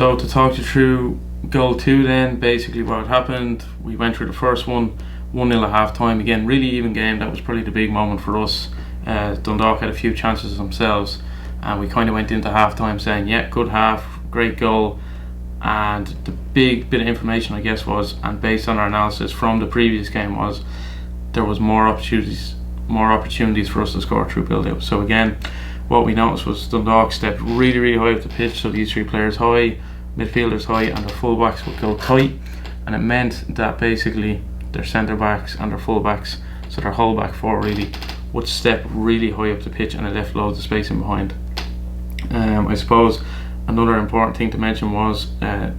So to talk you through goal 2 then, basically what happened, we went through the first one, 1-0 at half time. Again, really even game. That was probably the big moment for us. Dundalk had a few chances themselves, and we kind of went into half time saying, yeah, good half, great goal. And the big bit of information, I guess, was, and based on our analysis from the previous game, was there was more opportunities for us to score through build-out. So again, what we noticed was Dundalk stepped really high up the pitch, so these three players high, midfielders high, and their full-backs would go tight, and it meant that basically their centre-backs and their full-backs, so their whole back four really, would step really high up the pitch, and it left loads of space in behind. I suppose another important thing to mention was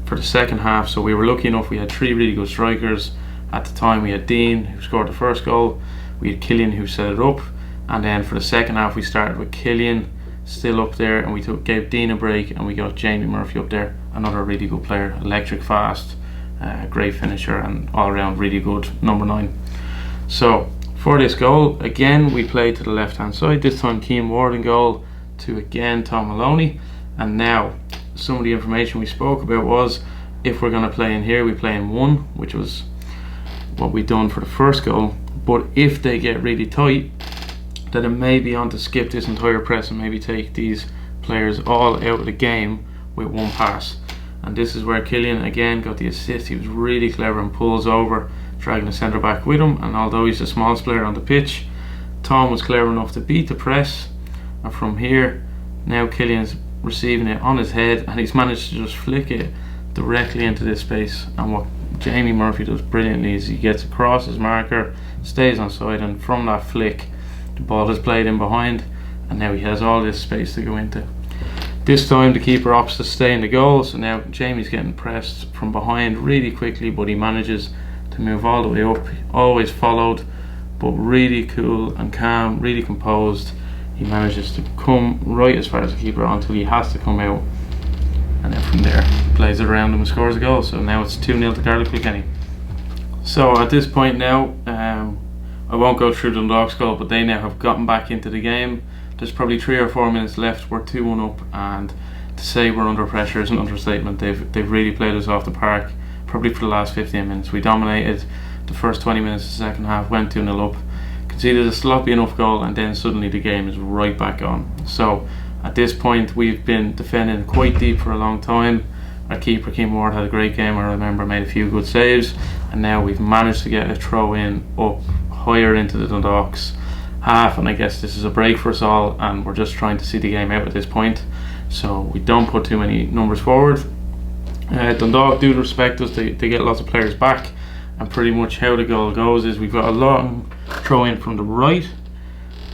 for the second half, so we were lucky enough, we had 3 really good strikers. At the time we had Dean, who scored the first goal, we had Killian, who set it up, and then for the second half we started with Killian still up there, and we gave Dean a break, and we got Jamie Murphy up there, another really good player, electric fast, great finisher, and all around really good number 9. So for this goal, again we played to the left hand side, this time Keane Ward in goal to again Tom Maloney. And now some of the information we spoke about was, if we're going to play in here, we play in 1, which was what we done for the first goal. But if they get really tight, then it may be on to skip this entire press and maybe take these players all out of the game with 1 pass. And this is where Killian again got the assist. He was really clever and pulls over, dragging the centre back with him, and although he's the smallest player on the pitch, Tom was clever enough to beat the press, and from here now Killian's receiving it on his head, and he's managed to just flick it directly into this space. And what Jamie Murphy does brilliantly is he gets across his marker, stays on side, and from that flick the ball is played in behind, and now he has all this space to go into. This time the keeper opts to stay in the goal, so now Jamie's getting pressed from behind really quickly, but he manages to move all the way up, always followed, but really cool and calm, really composed. He manages to come right as far as the keeper until he has to come out, and then from there plays it around him and scores a goal. So now it's 2-0 to Garlic Kilkenny. So at this point now, I won't go through Dundalk's goal, but they now have gotten back into the game. There's probably 3 or 4 minutes left. We're 2-1 up, and to say we're under pressure is an understatement. They've really played us off the park, probably for the last 15 minutes. We dominated the first 20 minutes of the second half, went 2-0 up, conceded a sloppy enough goal, and then suddenly the game is right back on. So at this point we've been defending quite deep for a long time. Our keeper Keane Ward had a great game, I remember, made a few good saves, and now we've managed to get a throw in up higher into the Dundalk's half, and I guess this is a break for us all, and we're just trying to see the game out at this point, so we don't put too many numbers forward. Dundalk do respect us, they get lots of players back, and pretty much how the goal goes is we've got a long throw in from the right,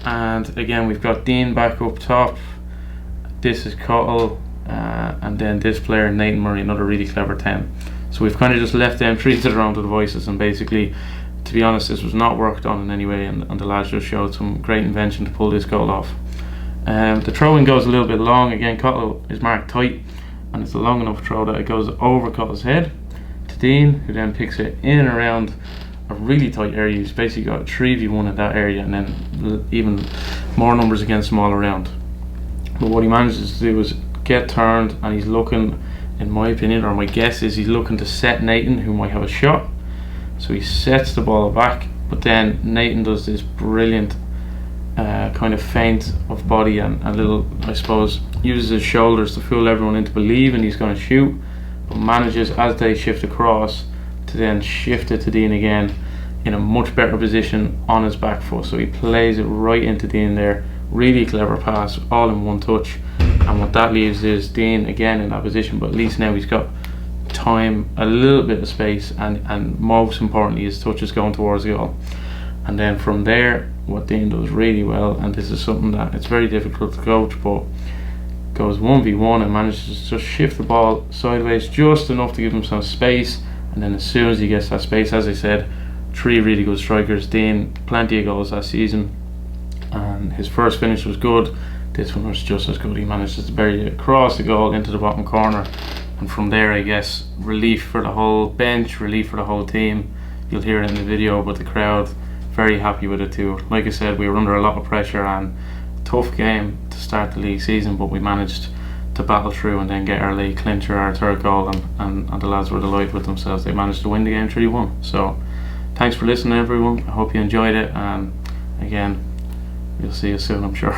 and again we've got Dean back up top, this is Cottle, and then this player Nathan Murray, another really clever 10. So we've kind of just left them 3 to their own devices, and basically, to be honest, this was not worked on in any way, and the lads just showed some great invention to pull this goal off. The throw-in goes a little bit long. Again, Cottle is marked tight, and it's a long enough throw that it goes over Cottle's head to Dean, who then picks it in and around a really tight area. He's basically got a 3v1 in that area, and then even more numbers against him all around. But what he manages to do is get turned, and he's looking, in my opinion, or my guess is he's looking to set Nathan, who might have a shot. So he sets the ball back, but then Nathan does this brilliant kind of feint of body and a little, I suppose, uses his shoulders to fool everyone into believing he's going to shoot, but manages, as they shift across, to then shift it to Dean again in a much better position on his back foot. So he plays it right into Dean there. Really clever pass, all in one touch, and what that leaves is Dean again in that position, but at least now he's got time, a little bit of space, and most importantly his touch is going towards the goal. And then from there, what Dean does really well, and this is something that it's very difficult to coach, but goes 1v1 and manages to just shift the ball sideways just enough to give him some space, and then as soon as he gets that space, as I said, 3 really good strikers. Dean, plenty of goals last season, and his first finish was good. This one was just as good. He manages to bury it across the goal into the bottom corner, and from there, I guess, relief for the whole bench, relief for the whole team. You'll hear it in the video, but the crowd very happy with it too. Like I said, we were under a lot of pressure, and tough game to start the league season, but we managed to battle through and then get our late clincher, our third goal, and the lads were delighted with themselves. They managed to win the game 3-1. So thanks for listening, everyone. I hope you enjoyed it, and again, we'll see you soon, I'm sure.